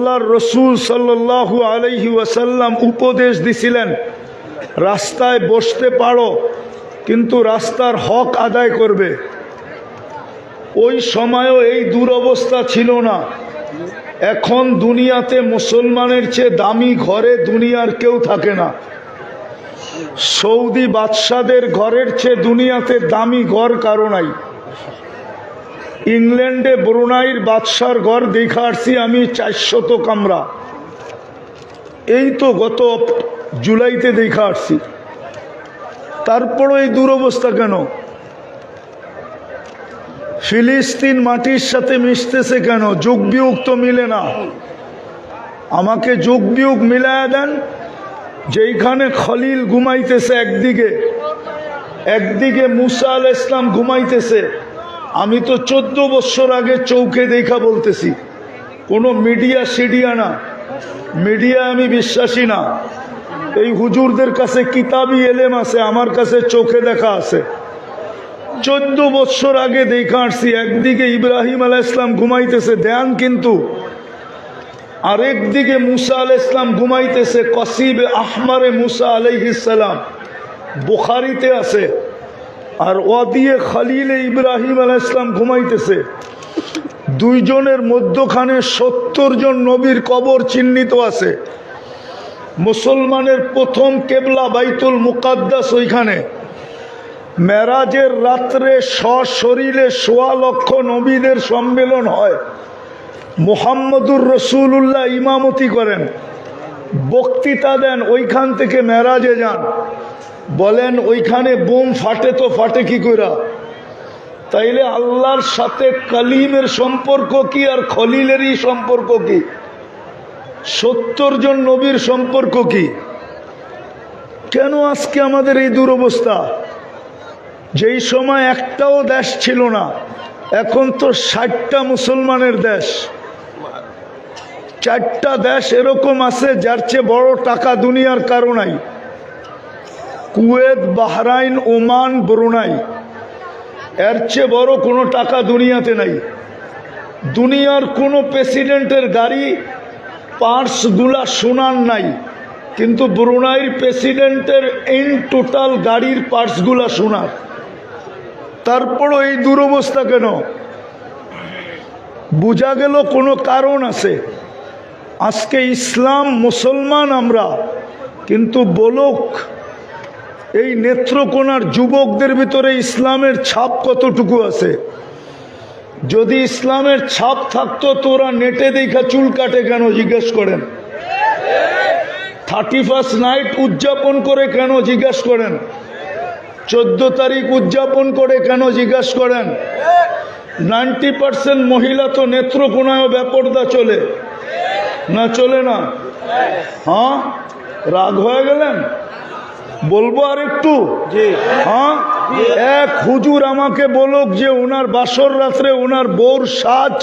আল্লাহর রসুল সাল্লাল্লাহু আলাইহি ওয়াসাল্লাম উপদেশ দিছিলেন, রাস্তায় বসতে পারো কিন্তু রাস্তার হক আদায় করবে। ওই সময়ও এই দুরবস্থা ছিল না। এখন দুনিয়াতে মুসলমানের চেয়ে দামি ঘরে দুনিয়ার কেউ থাকে না। সৌদি বাদশাদের ঘরের চেয়ে দুনিয়াতে দামি ঘর কারো নাই। ইংল্যান্ডে ব্রুনাইয়ের বাদশার ঘর দেখা আসছি আমি 400 কামরা, এই তো গত জুলাইতে দেখা আসছি। তারপরও এই দুরবস্থা কেন? ফিলিস্তিন মাটির সাথে মিশতেছে কেন? যুগ বিয়োগ তো মিলে না। আমাকে যুগ বিয়োগ মিলায়া দেন। যেইখানে খলিল ঘুমাইতেছে একদিকে মুসা আলাইহিস সালাম ঘুমাইতেছে, আমি তো 14 বছর আগে চৌকে দেখা বলতেছি, কোনো মিডিয়া সিডিয়া না। মিডিয়া আমি বিশ্বাসী না। এই হুজুরদের কাছে কিতাবি এলেম আছে, আমার কাছে চোখে দেখা আছে। 14 বছর আগে দেখা আসছি। একদিকে ইব্রাহিম আলাইহিস সালাম ঘুমাইতেছে ধ্যান, কিন্তু আরেকদিকে মুসা আলাইহিস সালাম ঘুমাইতেছে। কসিবে আহমারে মুসা আলাইহিস সালাম বুখারীতে আছে। আর ওয়াদিয়ে খলিলে ইব্রাহিম আলাইহিস সালাম ঘুমাইতেছে। দুইজনের মধ্যখানে 70 জন নবীর কবর চিহ্নিত আছে। মুসলমানের প্রথম কেবলা বাইতুল মুকাদ্দাস ওইখানে। মেরাজের রাত্রে সশরীরে 1.25 লক্ষ নবীদের সম্মেলন হয়। মুহাম্মদুর রসুল্লাহ ইমামতি করেন, বক্তৃতা দেন, ওইখান থেকে মেরাজে যান। বলেন ওইখানে বোম ফাটে তো ফাটে কি কইরা? তাইলে আল্লাহর সাথে কালিমের সম্পর্ক কি আর খলিলেরই সম্পর্ক কি? 70 জন নবীর সম্পর্ক কি? কেন আজকে আমাদের এই দুরবস্থা? যেই সময় একটাও দেশ ছিল না, এখন তো 60টা মুসলমানের দেশ। 4টা দেশ এরকম আছে যার চেয়ে বড় টাকা দুনিয়ার কারো নাই। কুয়েত, বাহরাইন, ওমান, ব্রুনাই, এর চেয়ে বড় কোনো টাকা দুনিয়াতে নাই। দুনিয়ার কোনো প্রেসিডেন্টের গাড়ি পার্টসগুলা সোনার নাই, কিন্তু ব্রুনাইয়ের প্রেসিডেন্টের ইন টোটাল গাড়ির পার্টসগুলা সোনার। তারপরও এই দুরবস্থা কেন? বোঝা গেল কোনো কারণ আছে। আজকে ইসলাম, মুসলমান আমরা, কিন্তু বলক এই নেত্রকোনার যুবকদের ভিতরে ইসলামের ছাপ কতটুকু আছে? যদি ইসলামের ছাপ থাকতো তোরা নেটে দেখা চুল কাটে কেন জিজ্ঞেস করেন? 31st নাইট উদযাপন করে কেন জিজ্ঞেস করেন? 14 তারিখ উদযাপন করে কেন জিজ্ঞেস করেন? 90% মহিলা তো নেত্রকোনায় বেপরদা চলে না, চলে না? হ্যাঁ, রাগ হয়ে গেলেন? বলবো আর একটু? হ্যাঁ, এক হুজুর আমাকে বলুক যে ওনার বাসর রাত্রে ওনার বউর সাজ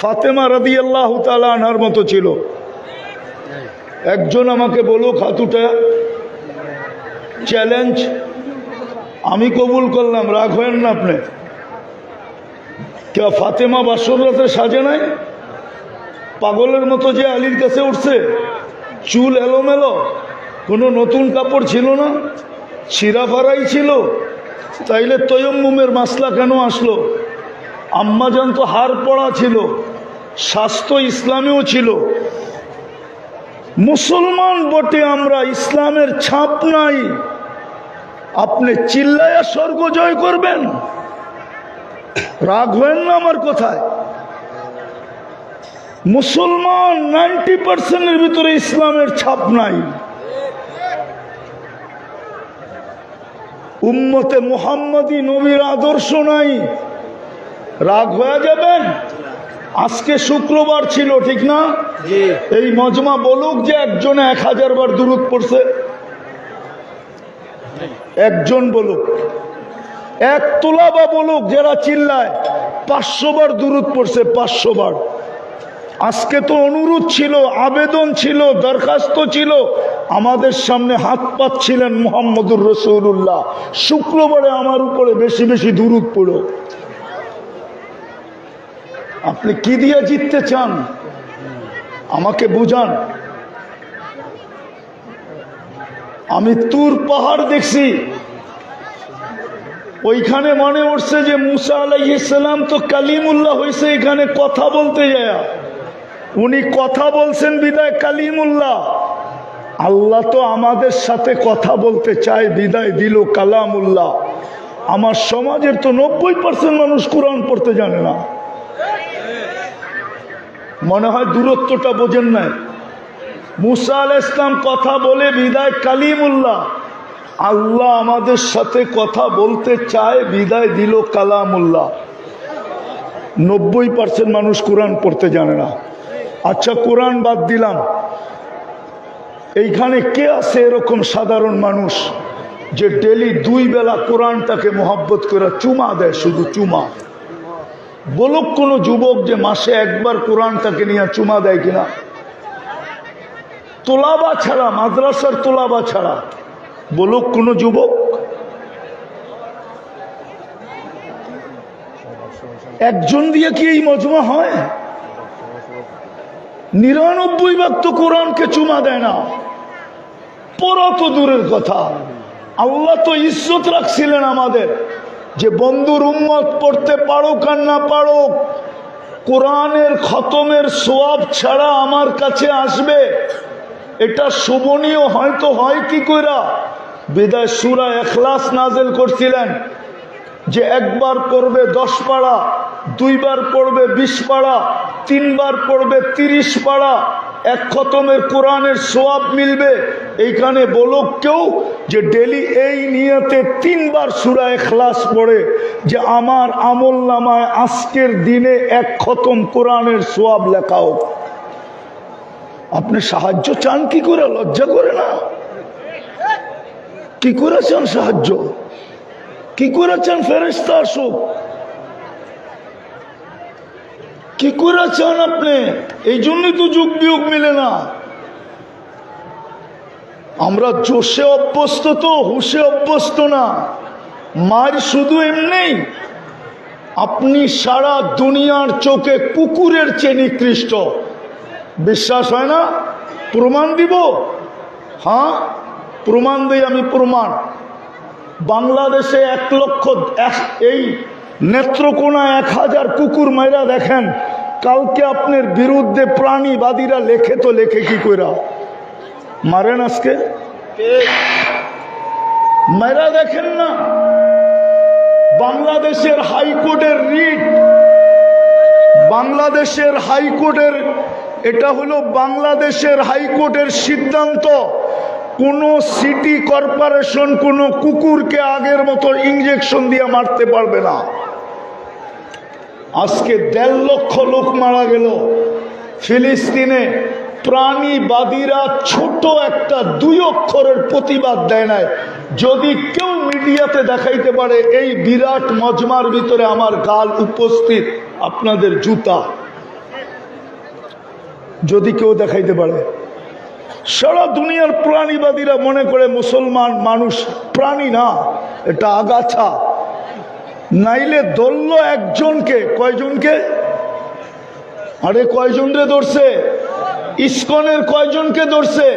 ফাতেমা রাদিয়াল্লাহু তাআলা আনহার মতো ছিল। একজন আমাকে বলুক, হাতুটা চ্যালেঞ্জ, আমি কবুল করলাম। রাগ হয়েন না আপনি। কে ফাতেমা বাসর রাতে সাজে নাই? পাগলের মতো যে আলীর কাছে উঠছে, চুল এলোমেলো, কোনো নতুন কাপড় ছিল না, ছিঁড়া ফারাই ছিল। তাইলে তয়ম্মুমের মাসলা কেন আসলো? আম্মাজান তো হার পড়া ছিল, স্বাস্থ্য ইসলামেও ছিল। মুসলমান বটে আমরা, ইসলামের ছাপ নাই। আপনি চিল্লায়া স্বর্গ জয় করবেন? রাগ হবেন না আমার কথায়? মুসলমান 90%-এর ভিতরে ইসলামের ছাপ নাই। উম্মতে মুহাম্মাদি নবীর আদর্শ নাই। রাগ হয়ে যাবেন? আজকে শুক্রবার ছিল, ঠিক না? এই মজমা বলুক যে একজনে 1000 বার দুরূদ পড়ছে। একজন বলুক, এক তোলাবা বলুক যারা চিল্লায় 500 বার দুরূদ পড়ছে, 500 বার। আজকে তো অনুরোধ ছিল, আবেদন ছিল, দরখাস্ত ছিল, আমাদের সামনে হাত পাচ্ছিলেন মুহাম্মদুর রাসূলুল্লাহ, শুক্রবারে আমার উপরে বেশি বেশি দুরূদ পড়ো। আপনি কি দিয়ে জিততে চান? আমাকে বুঝান। আমি তুর পাহাড় দেখছি, ওইখানে মনে উঠছে যে মুসা আলাইহিস সালাম তো কালিমুল্লাহ হয়েছে, এখানে কথা বলতে যায় উনি কথা বলছেন বিদায় কালিমুল্লাহ। আল্লাহ তো আমাদের সাথে কথা বলতে চায় বিদায় দিল কালামুল্লাহ। আমার সমাজের তো 90% মানুষ কোরআন পড়তে জানে না। মনে হয় দূরত্বটা বোঝেন নাই। মুসা আলাইহিস সালাম কথা বলে বিদায় কালিমুল্লাহ, আল্লাহ আমাদের সাথে কথা বলতে চায় বিদায় দিল কালামুল্লাহ। 90% মানুষ কোরআন পড়তে জানে না। আচ্ছা কোরআন বাদ দিলাম, এইখানে কে আছে এরকম সাধারণ মানুষ যে ডেলি 2 বেলা কোরআনটাকে মোহাব্বত করে চুমা দেয়, শুধু চুমা? বলুক কোনো যুবক যে মাসে একবার কোরআনটাকে নিয়ে চুমা দেয় কিনা? তোলাবা ছাড়া, মাদ্রাসার তোলাবা ছাড়া বলুক কোনো যুবক? একজন দিয়ে কি এই মজমা হয়? 99 তো কোরআনকে চুমা দেয় না। পড়া তো দূরের কথা, আল্লাহ তো ইজ্জত রাখছিলেন আমাদের যে বন্ধুর উম্মত পড়তে পারুক আর না পারুক, কোরআনের খতমের সোয়াব ছাড়া আমার কাছে আসবে, এটা শোভনীয় হয়তো হয় কি কইরা? বিদায় সূরা ইখলাস নাযিল করছিলেন যে একবার পড়বে 10 পারা, 2 বার পড়বে 20 পারা, 3 বার পড়বে 30 পারা, এক খতমের কোরআনের সোয়াব মিলবে। এইখানে বলুক কেউ যে ডেলি এই নিয়তে 3 বার সূরা ইখলাস পড়ে যে আমার আমল নামায় আজকের দিনে এক খতম কোরআনের সোয়াব লেখা হোক। আপনি সাহায্য চান কি করে? লজ্জা করে না? কি করে চান সাহায্য? কি করে চান ফেরেশতা আসুক? কি করে চান আপনি? এই জন্যই তো যুগ বিয়োগ মিলে না। আমরা জোশে অভ্যস্ত, তো হুশে অভ্যস্ত না। মার শুধু এমনি, আপনি সারা দুনিয়ার চোখে কুকুরের চেয়ে নিকৃষ্ট। বিশ্বাস হয় না? প্রমাণ দিব? হ্যাঁ প্রমাণ দিই আমি। প্রমাণ বাংলাদেশে 1 লক্ষ, এই নেত্রকোনা 1000 কুকুর মাইরা দেখেন। কালকে আপনার বিরুদ্ধে প্রাণীবাদীরা লেখে তো লেখে কি কইরা মারেন আজকে? মাইরা দেখেন না? বাংলাদেশের হাইকোর্টের রিট, বাংলাদেশের হাইকোর্টের, এটা হলো বাংলাদেশের হাইকোর্টের সিদ্ধান্ত, কোন সিটি কর্পোরেশন কোন কুকুরকে আগের মতো ইনজেকশন দিয়ে মারতে পারবে না। আজকে 1.5 লক্ষ লোক মারা গেল ফিলিস্তিনে। প্রাণীবাদীরা ছোট একটা 2 অক্ষরের প্রতিবাদ দেয় নাই। যদি কেউ মিডিয়াতে দেখাইতে পারে এই বিরাট মজমার ভিতরে আমার গাল উপস্থিত, আপনাদের জুতা, যদি কেউ দেখাইতে পারে। সারা দুনিয়ার প্রাণীবাদীরা মনে করে মুসলমান মানুষ প্রাণী না, এটা আগাছা। নাইলে ধরল একজনকে, কয়জনকে? আরে কয়জনরে ধরছে? ইসকনের কয়জনকে ধরছে?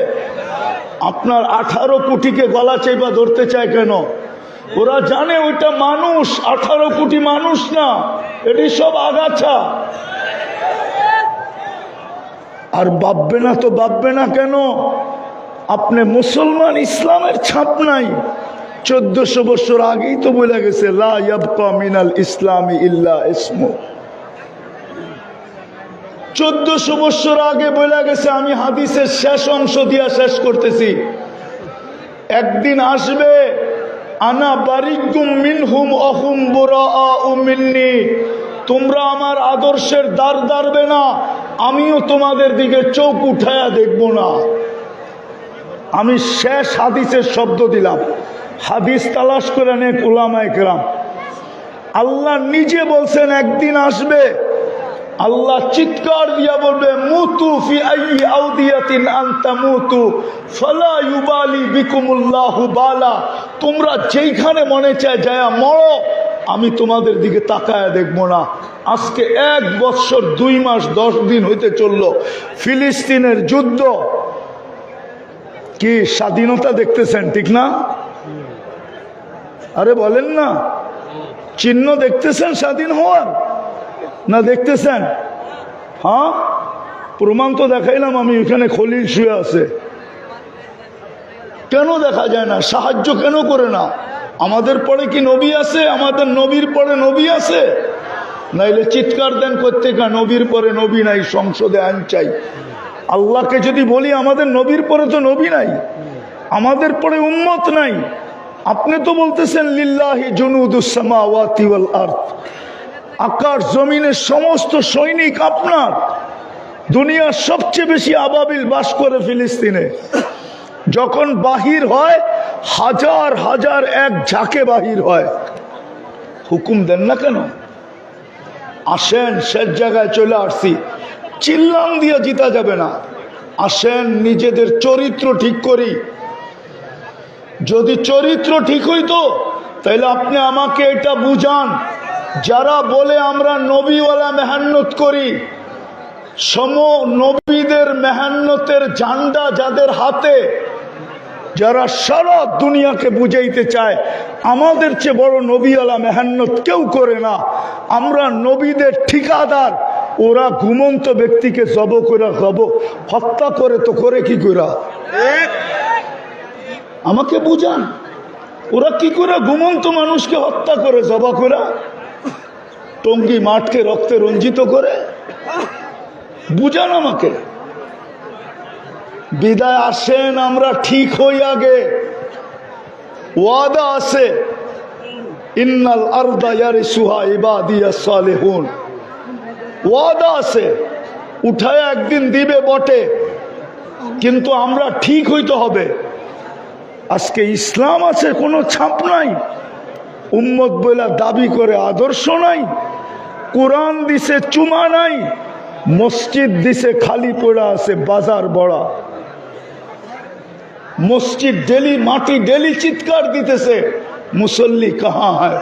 আপনার 18 কোটিকে গলা চেপা ধরতে চায় কেন? ওরা জানে ওইটা মানুষ, 18 কোটি মানুষ না, এটি সব আগাছা। আর ভাববে না তো ভাববে না কেন? আপনি মুসলমান, ইসলামের ছাপ নাই। 1400 বছর আগেই তো বলে গেছে লা ইয়াবকা মিনাল ইসলামি ইল্লা ইসমু। 1400 বছর আগে বলে গেছে। আমি হাদিসের শেষ অংশ দিয়া শেষ করতেছি। একদিন আসবে আনা বারিকুম মিনহুম অহুম বুরাআউ মিন্নি, তোমরা আমার আদর্শের দ্বার দাঁড়বে না, আমিও তোমাদের দিকে চোখ উঠায়া দেখব না। আমি শেষ হাদিসের শব্দ দিলাম। হাদিস তালাশ করে নেক উলামায়ে কেরাম। আল্লাহ নিজে বলছেন একদিন আসবে, আল্লাহ চিৎকার দিয়া বলবে মুতু ফি আইয়ি আউদিয়াতিন আনতা মুতু ফালা ইউবালি বিকুমুল্লাহু বালা, তোমরা যেইখানে মনে চায় যায় মরো, আমি তোমাদের দিকে তাকায়া দেখবো না। আজকে 1 বৎসর 2 মাস 10 দিন হইতে চলল ফিলিস্তিনের যুদ্ধ। কি স্বাধীনতা দেখতেছেন, ঠিক না? আরে বলেন না, চিহ্ন দেখতেছেন স্বাধীন হওয়ার না দেখতেছেন? হ্যাঁ, প্রমাণ তো দেখাইলাম আমি, এখানে খলিল শুয়ে আছে। কেন দেখা যায় না? সাহায্য কেন করে না? আমাদের পরে কি নবী আছে? আমাদের নবীর পরে নবী আছে? নাইলে চিৎকার দেন প্রত্যেকা নবীর পরে নবী নাই, সংসদে আইন চাই। আল্লাহকে যদি বলি আমাদের নবীর পরে তো নবী নাই, আমাদের পরে উম্মত নাই। আপনি তো বলতেছেন লিল্লাহি জুনুদুস সামাওয়াতি ওয়াল আরদ, আকাশ জমিনের সমস্ত সৈনিক আপনার। দুনিয়ার সবচেয়ে বেশি আবাবিল বাস করে ফিলিস্তিনে। যখন বাহির হয় হাজার হাজার এক ঝাঁকে বাহির হয়। হুকুম দেন না কেন? আসেন, শেষ জায়গায় চলে আসছি, চিল্লাম দিয়ে জিতা যাবে না। আসেন নিজেদের চরিত্র ঠিক করি। যদি চরিত্র ঠিক হইতো তাহলে আপনি আমাকে এটা বুঝান, যারা বলে আমরা নবীওয়ালা মেহান্নত করি, নবীদের মেহান্নতের ঝান্ডা যাদের হাতে, যারা সারা দুনিয়াকে বুঝাইতে চায় আমাদের চেয়ে বড় নবীওয়ালা মেহান্নত কেউ করে না, আমরা নবীদের ঠিকাদার। ওরা ঘুমন্ত ব্যক্তিকে জব করে হত্যা করে, তো করে কি করে? আমাকে বুঝান, ওরা কি করে ঘুমন্ত মানুষকে হত্যা করে, জবা করে, টঙ্গী মাঠকে রক্তে রঞ্জিত করে? বুঝান আমাকে। বিদায় আসেন, আমরা ঠিক হই আগে। ওয়াদা আছে, ইন্নাল আরদা ইয়ারিসুহা ইবাদিয়াস সালিহুন। ওয়াদা আছে, উঠায় একদিন দিবে বটে, কিন্তু আমরা ঠিক হইতে হবে। আজকে ইসলাম আছে, কোনো ছাপ নাই, উম্মত বলে দাবি করে আদর্শ নাই, কোরআন দিছে চুমা নাই, মসজিদ দিছে খালি পড়া আছে বাজার বড়া। মসজিদ ডেলি মাটি ডেলি চিৎকার দিতেছে, মুসল্লি কাহা হয়?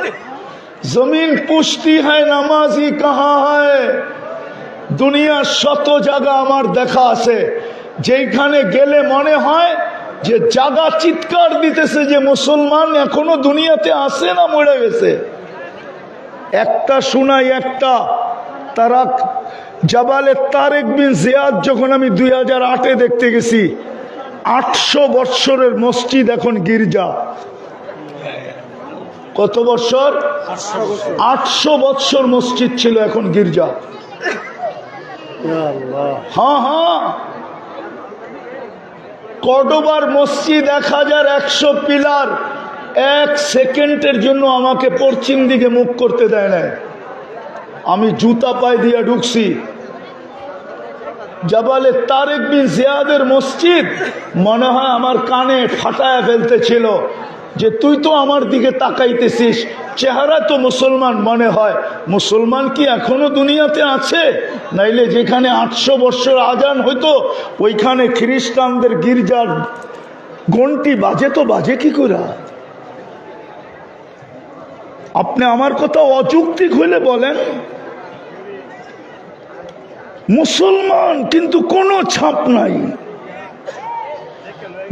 জমিন পুষ্টি হয়, নামাজি কাহা হয়? দুনিয়ার শত জায়গা আমার দেখা আছে যেখানে গেলে মনে হয় যে জায়গা চিৎকার দিতেছে যে মুসলমান এখনো দুনিয়াতে আছে না মরে গেছে। একটা শোনাই, একটা তারা জাবালে তারেক বিন জিয়াদ যখন আমি 2008-এ দেখতে গেছি, 800 বৎসরের মসজিদ এখন গির্জা। কত বৎসর? 800 বৎসর মসজিদ ছিল, এখন গির্জা। হ্যাঁ হ্যাঁ, কর্ডোবার মসজিদ 1100 পিলার, 1 সেকেন্ডের জন্য আমাকে পশ্চিম দিকে মুখ করতে দেয় না। আমি জুতা পায়ে দিয়ে ঢুকছি। জাবালে তারেক বিন জিয়াদের মসজিদ মনে হয় আমার কানে ফাটায় ফেলতেছিল যে তুই তো আমার দিকে তাকাইতেছিস, চেহারা তো মুসলমান মনে হয়। মুসলমান কি এখনো দুনিয়াতে আছে? নাইলে যেখানে 800 বৎসর আজান হইতো ওইখানে খ্রিস্টানদের গির্জার ঘন্টি বাজে, তো বাজে কি করে? আপনি আমার কথা অযৌক্তিক হইলে বলেন। মুসলমান কিন্তু কোনো ছাপ নাই।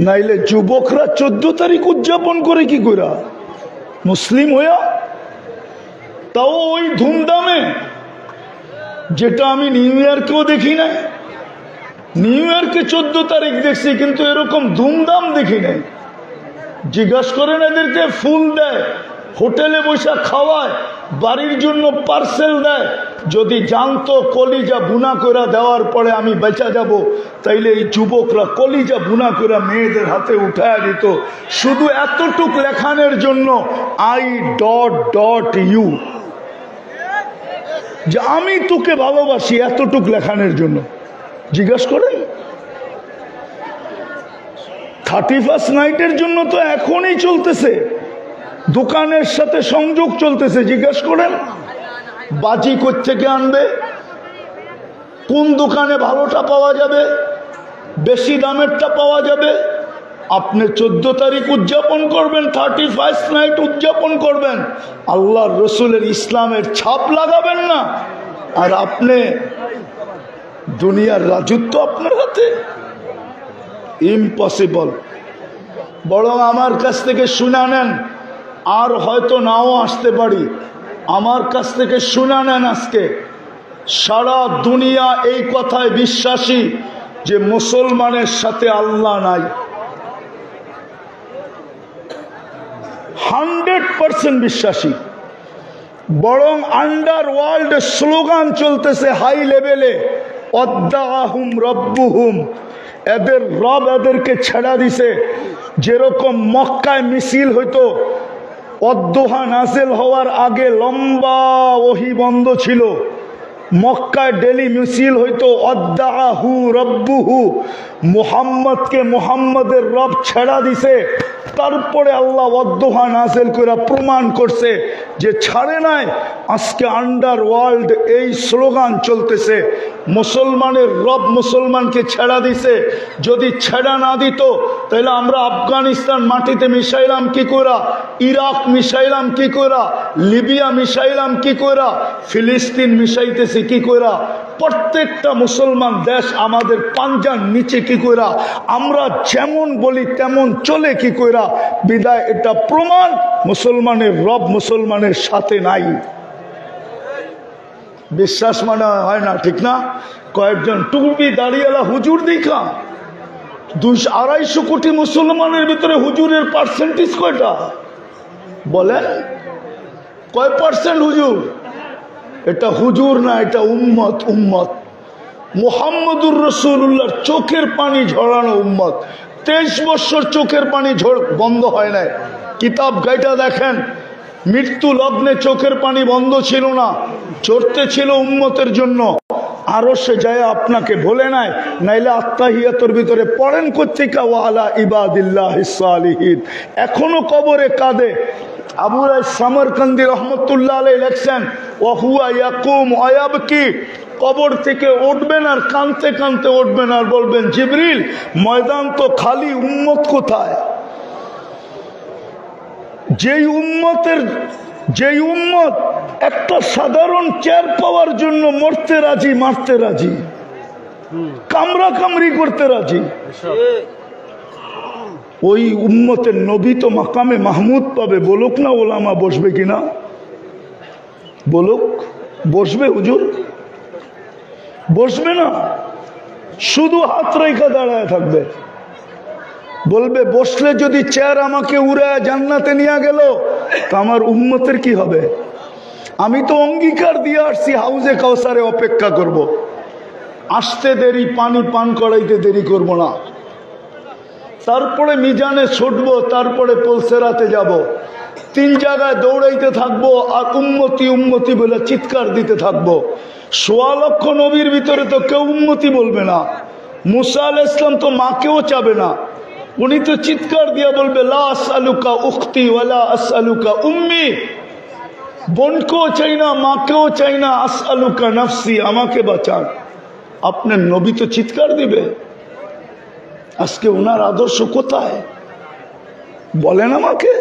নাইলে যুবকরা 14 তারিখ উদযাপন করে কি করে? মুসলিম হইয়া, তাও ওই ধুমধামে, যেটা আমি নিউ ইয়র্কেও দেখি নাই। নিউ ইয়র্কে 14 তারিখ দেখছি, কিন্তু এরকম ধুমধাম দেখি নাই। জিজ্ঞাসা করেন এদেরকে, ফুল দেয়, হোটেলে বসে খাওয়ায়, বাড়ির জন্য পার্সেল দেয়। যদি জানতো কলিজা বুনা করে দেওয়ার পরে আমি বেঁচে যাব, তাইলে এই যুবকরা কলিজা বুনা করে মেয়েদের হাতে উঠায় দিত, শুধু এতটুক লেখানের জন্য I.U, যে আমি তোকে ভালোবাসি, এতটুক লেখানের জন্য। জিজ্ঞাসা করেন 31st নাইটের জন্য তো এখনই চলতেছে, দোকানের সাথে সংযোগ চলতেছে। জিজ্ঞাসা করেন বাজি কোত্থেকে আনবে, কোন দোকানে ভালোটা পাওয়া যাবে, বেশি দামেরটা পাওয়া যাবে। আপনি 14 তারিখ উদযাপন করবেন, 31st নাইট উদযাপন করবেন, আল্লাহর রসুলের ইসলামের ছাপ লাগাবেন না। আর আপনি দুনিয়ার রাজত্ব আপনার হাতে, ইম্পসিবল। বরং আমার কাছ থেকে শুনে নেন, আর হয়তো নাও আসতে পারি, আমার কাছ থেকে শুনে নেন। আজকে সারা দুনিয়া এই কথায় বিশ্বাসী যে মুসলমানের সাথে আল্লাহ নাই। 100% বিশ্বাসী। বরং আন্ডারওয়ার্ল্ড স্লোগান চলতেছে হাই লেভেলে, অদ্দাহুম রব্বুহুম, এদের রব এদেরকে ছেড়া দিছে। যেরকম মক্কায় মিছিল হইতো, অদ্দোহা নাজেল হওয়ার আগে লম্বা ওহি বন্ধ ছিল, মক্কায় ডেলি মিছিল হইতো অদ্দাহু রব্বুহু, মুহাম্মদকে মুহাম্মদের রব ছেড়া দিছে। তারপরে আল্লাহ অদ্দোহা নাজেল করে প্রমাণ করছে যে ছাড়ে নাই। আজকে আন্ডারওয়ার্ল্ড এই স্লোগান চলতেছে, মুসলমানের রব মুসলমানকে ছেড়া দিছে। যদি ছেড়া না দিত তাহলে আমরা আফগানিস্তান মাটিতে মিশাইলাম কি করা, ইরাক মিশাইলাম কি করা, লিবিয়া মিশাইলাম কি করা, ফিলিস্তিন মিশাইতেছি কি করা। প্রত্যেকটা মুসলমান দেশ আমাদের পাঞ্জার নিচে কি করা, আমরা যেমন বলি তেমন চলে কি করা। বিদায় এটা প্রমাণ মুসলমানের রব মুসলমানের সাথে নাই। বিশ্বাস মানে হয় না, ঠিক না? কয়েকজন টুপি দাঁড়িয়েলা হুজুর দেখা 200-250 কোটি মুসলমানের ভিতরে হুজুরের পার্সেন্টেজ কয়টা বলেন? কয় পার্সেন্ট হুজুর? এটা হুজুর না, এটা উম্মত। উম্মত মুহাম্মদুর রাসূলুল্লাহর চোখের পানি ঝরানো উম্মত। 23 বছর চোখের পানি বন্ধ হয় নাই। কিতাব গাইটা দেখেন, মৃত্যু লগ্নে চোখের পানি বন্ধ ছিল না, চড়তে ছিল উম্মতের জন্য। আরো সে যায় আপনাকে বলে নাই, নাইলে আত্তাহিয়াতুর ভিতরে পড়েন কোত্থেকে ওয়ালা ইবাদিল্লাহিস সালিহিন। এখনো কবরে কাঁদে। আবু রায় সামরকান্দি রহমতুল্লাহ আলাইহি লেখছেন, ওয়া হুয়া ইয়াকুম ওয়া ইয়াবকি, কবর থেকে উঠবেন আর কাঁদতে কাঁদতে উঠবেন আর বলবেন, জিবরিল ময়দান তো খালি, উম্মত কোথায়? যেই উম্মত একটা সাধারণ চেয়ার পাওয়ার জন্য মরতে রাজি, মারতে রাজি, কামরা কামরি করতে রাজি, ওই উম্মতের নবী তো মাকামে মাহমুদ পাবে। বলুক না ওলামা, বসবে কিনা বলুক? বসবে হুজুর? বসবে না, শুধু হাত রেখা দাঁড়ায় থাকবে। বলবে বসলে যদি চেয়ার আমাকে উড়ায় জান্নাতে নিয়ে গেল তা আমার উম্মতের কি হবে? আমি তো অঙ্গীকার দিয়ে আসছি হাউজে কাউসারে অপেক্ষা করব। আসতে দেরি, পানি পান করাইতে দেরি করব না। তারপরে মিজানে ছুটবো, তারপরে পলসেরাতে যাব। 3 জায়গায় দৌড়াইতে থাকবো আর উম্মতি উম্মতি বলে চিৎকার দিতে থাকবো। 1.25 লক্ষ নবীর ভিতরে তো কেউ উম্মতি বলবে না। মুসা আলাইহিস সালাম তো মাকেও চাবে না, উনি তো চিৎকার দিয়ে বলবে, লা আসআলুকা উখতি ওয়ালা আসআলুকা উম্মি, বোনকেও চাই না, মাকেও চাই না, আসআলুকা নাফসি, আমাকে বাঁচান। আপনার নবী তো চিৎকার দিবে। আজকে ওনার আদর্শ কোথায় বলেন আমাকে?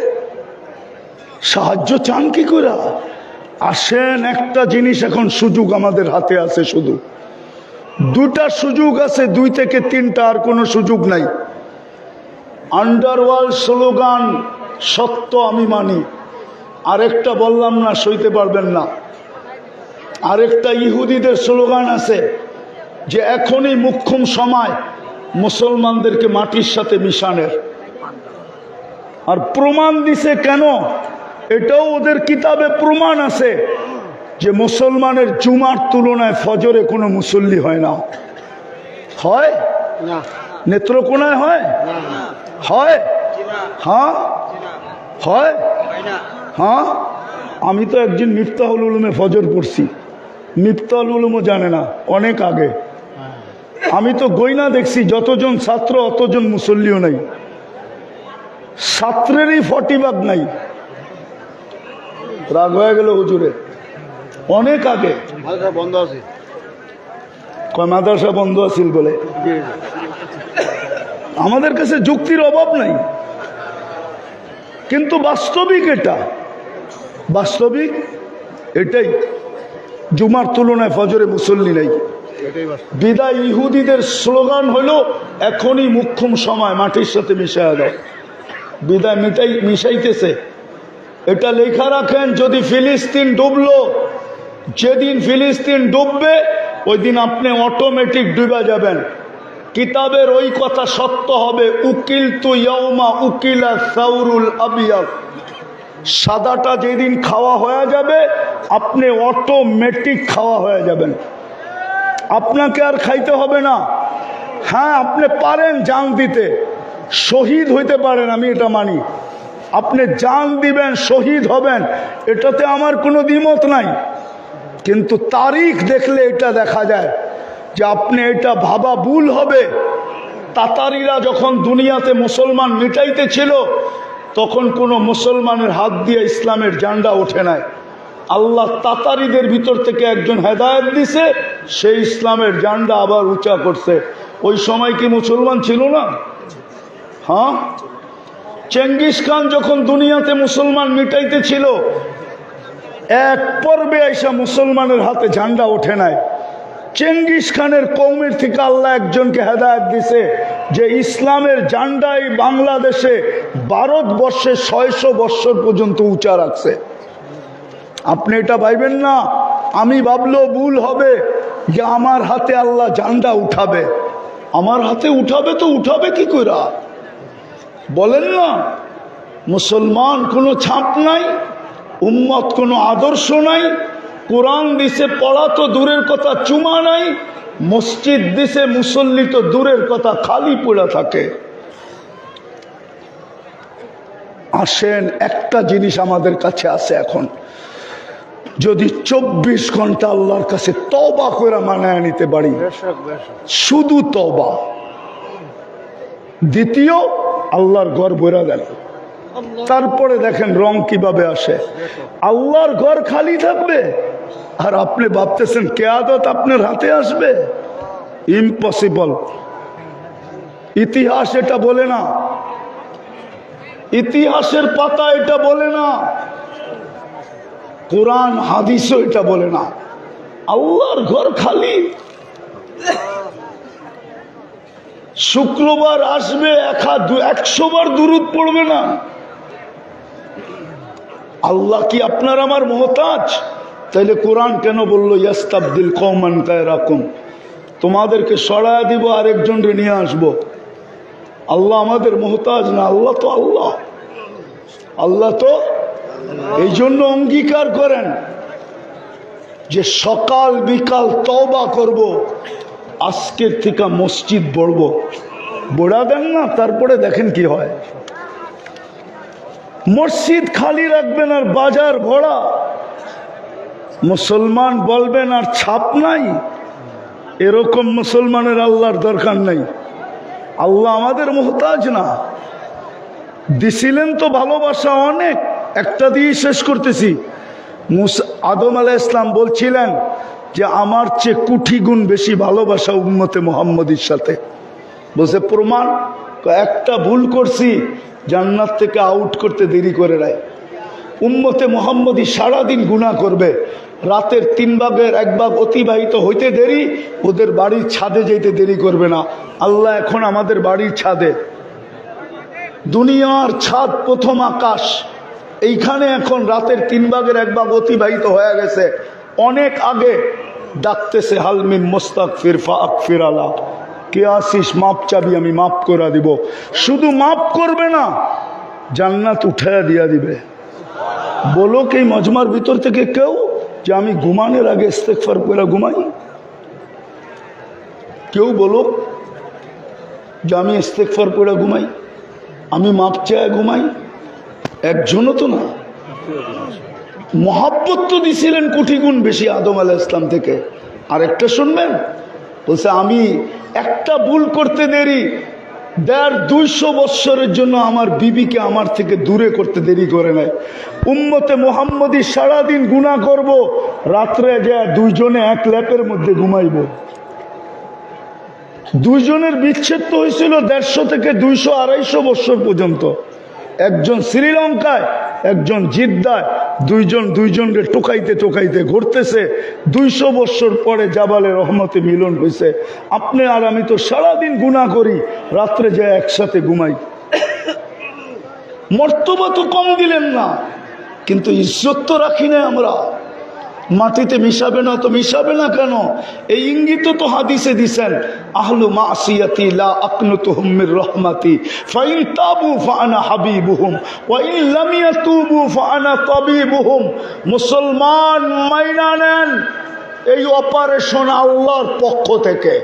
সাহায্য চান কি করে? আসেন, একটা জিনিস এখন সুযোগ আমাদের হাতে আছে, শুধু 2টা সুযোগ আছে, 2 থেকে 3টা, আর কোনো সুযোগ নাই। আন্ডারওয়ার্ল্ড স্লোগান সত্য আমি মানি, আরেকটা বললাম না, সইতে পারবেন না। আরেকটা ইহুদিদের স্লোগান আছে যে এখনই মুখ্যম সময় মুসলমানদেরকে মাটির সাথে মিশানের। আর প্রমাণ দিছে কেন? এটাও ওদের কিতাবে প্রমাণ আছে যে মুসলমানের জুমার তুলনায় ফজরে কোনো মুসল্লি হয় না। হয় না? নেত্রকোনায় হয়? হয়? হ্যাঁ হয়। হ্যাঁ, আমি তো একজন মিফতাহুল উলুমে ফজর পড়ছি। মিফতাহুল উলুমও জানে না, অনেক আগে। আমি তো গয়না দেখছি, যতজন ছাত্র অতজন মুসল্লিও নাই, ছাত্রেরই 40 ভাগ নাই। রাগ হয়ে গেল হুজুরে, অনেক আগে বন্ধ আছে। কয় মাদ্রাসা বন্ধ আছিল বলে? আমাদের কাছে যুক্তির অভাব নাই, কিন্তু বাস্তবিক এটা, বাস্তবিক এটাই। জুমার তুলনায় ফজরে মুসল্লি নাই। বিদায় ইহুদিদের স্লোগান হলো এখনই মুখ্যম সময়, মাটির সাথে মিশায়া দাও। বিদায় মিশাইতেছে। এটা লেখা রাখেন, যদি ফিলিস্তিন ডুবলো, যেদিন ফিলিস্তিন ডুববে ওই দিন আপনি অটোমেটিক ডুবে যাবেন। কিতাবের ওই কথা সত্য হবে, উকিল তু ইয়াউমা উকিলা সাউরুল আবিয়াদ। সাদাটা যেদিন খাওয়া হয়ে যাবে আপনি অটোমেটিক খাওয়া হয়ে যাবেন, আপনাকে আর খাইতে হবে না। হ্যাঁ, আপনি পারেন জান দিতে, শহীদ হইতে পারেন, আমি এটা মানি। আপনি জান দিবেন, শহীদ হবেন, এটাতে আমার কোনো দ্বিমত নাই। কিন্তু তারিখ দেখলে এটা দেখা যায় যে আপনি এটা ভাবা ভুল হবে। তাতারিরা যখন দুনিয়াতে মুসলমান মিটাইতেছিল তখন কোনো মুসলমানের হাত দিয়ে ইসলামের ঝান্ডা ওঠে নাই। আল্লাহ তাতারিদের ভিতর থেকে একজন হেদায়েত দিছে, সেই ইসলামের ঝান্ডা আবার উঁচা করছে। ওই সময় কি মুসলমান ছিল না? হ্যাঁ, চেঙ্গিস খান যখন দুনিয়াতে মুসলমান মিটাইতেছিল এক পর্বে আইসা মুসলমানের হাতে ঝান্ডা ওঠে নাই। চেঙ্গিস খানের কওমের থেকে আল্লাহ একজনকে হেদায়েত দিছে যে ইসলামের ঝান্ডা এই বাংলাদেশে ভারতবর্ষে 600 বৎসর পর্যন্ত উঁচা রাখছে। আপনি এটা ভাইবেন না আমি ভাবলেও ভুল হবে যে আমার হাতে আল্লাহ ঝান্ডা উঠাবে। আমার হাতে উঠাবে তো উঠাবে কি করে? বলেন না, মুসলমান কোনো ছাপ নাই, উম্মত কোনো আদর্শ নাই, কোরআন দিছে পড়া তো দূরের কথা, চুমা নাই, মসজিদ দিছে মুসল্লি তো দূরের কথা, খালি পড়া থাকে। আসেন, একটা জিনিস আমাদের কাছে আছে এখন, যদি 24 ঘন্টা আল্লাহর কাছে তওবা করে মানায় নিতে পারি, শুধু তওবা। দ্বিতীয়, আল্লাহর ঘর ভরা দেন, তারপরে দেখেন রং কিভাবে আসে। আল্লাহর ঘর খালি থাকবে আর আপনি ভাবতেছেন কিয়ামত আপনার হাতে আসবে? ইম্পসিবল। ইতিহাস এটা বলে না, ইতিহাসের পাতা এটা বলে না, কোরআন হাদিসও এটা বলে না। আল্লাহর ঘর খালি। শুক্রবার আসবে 100 বার দুরূদ পড়বে না। আল্লাহ কি আপনার আমার মুহতাজ? তাইলে কোরআন কেন বললো ইয়াস্তাবদিল কওমান গায়রাকুম, তোমাদেরকে সরায়া দিব আরেকজনকে নিয়ে আসবো। আল্লাহ আমাদের মুহতাজ না, আল্লাহ তো আল্লাহ। আল্লাহ তো এই জন্য অঙ্গীকার করেন যে সকাল বিকাল তওবা করব, আজকের থেকে মসজিদ বড়ব। বড়া দেন না, তারপরে দেখেন কি হয়। মসজিদ খালি রাখবেন আর বাজার ভরা, মুসলমান বলবেন আর ছাপ নাই। এরকম মুসলমানের আল্লাহর দরকার নাই। আল্লাহ আমাদের মুহতাজ না। দিছিলেন তো ভালোবাসা অনেক, একটা দিয়ে শেষ করতেছি। আদম আলাইহিস সালাম বলছিলেন যে আমার চেয়ে কোটি গুণ বেশি ভালোবাসা উম্মতে মুহাম্মদীর সাথে। বলছে প্রমাণ? একটা ভুল করছি, জান্নাত থেকে আউট করতে দেরি করে নাই। উম্মতে মুহাম্মদী সারাদিন গুনাহ করবে, রাতের 3 ভাগের 1 ভাগ অতিবাহিত হইতে দেরি, ওদের বাড়ির ছাদে যেতে দেরি করবে না। আল্লাহ এখন আমাদের বাড়ির ছাদে, দুনিয়ার ছাদ প্রথম আকাশ, এইখানে এখন রাতের 3 ভাগের 1 ভাগ অতিবাহিত হয়ে গেছে। অনেক আগে ডাকতেছে হালমিন মুস্তাগফির ফাগফির আলা, কে আসিস মাপ চাবি, আমি মাপ করে দিব। শুধু মাপ করবে না, জান্নাত উঠায়া দিয়া দিবে। বলো কি মজমার ভিতর থেকে কেউ যে আমি ঘুমানোর আগে ইস্তেগফার করে ঘুমাই? কেউ বলো যে আমি ইস্তেগফার করে ঘুমাই, আমি মাপ চায় ঘুমাই? একজনও তো না। মহাব্বত তো দিছিলেন কোটি গুণ বেশি আদম আলাইহিস সালাম থেকে। আর একটা শুনবেন, বলছে আমি একটা ভুল করতে দেরি, 250 বৎসরের জন্য আমার বিবিকে আমার থেকে দূরে করতে দেরি করে নাই। উম্মতে মুহাম্মদী সারাদিন গুনাহ করব, রাত্রে যায় দুইজনে এক ল্যাপের মধ্যে ঘুমাইব। দুইজনের বিচ্ছেদ তো হয়েছিল 150 থেকে 200-250 বৎসর পর্যন্ত। একজন শ্রীলঙ্কায়, একজন জিদ্দায়, দুইজনকে টোকাইতে টোকাইতে ঘুরতেছে। 200 বছর পরে জাবালে রহমতে মিলন হয়েছে। আপনি আর আমি তো সারাদিন গুনাহ করি, রাত্রে যায় একসাথে ঘুমাই। মর্তবা তো কম দিলেন না, কিন্তু ইজ্জত তো রাখি না আমরা। মাটিতে মিশাবে না তো মিশাবে না কেন? এই ইঙ্গিত তো হাদিসে দিছেন, আহলু মাসিয়াতি লা আকনুতুহুম মির রহমাতি ফাইন তাবু ফাআনা হাবিবুহুম ওয়া ইন লাম ইয়াতুবু ফাআনা তাবিবুহুম। মুসলমান মাইনা নেন, এই অপারেশন আল্লাহর পক্ষ থেকে।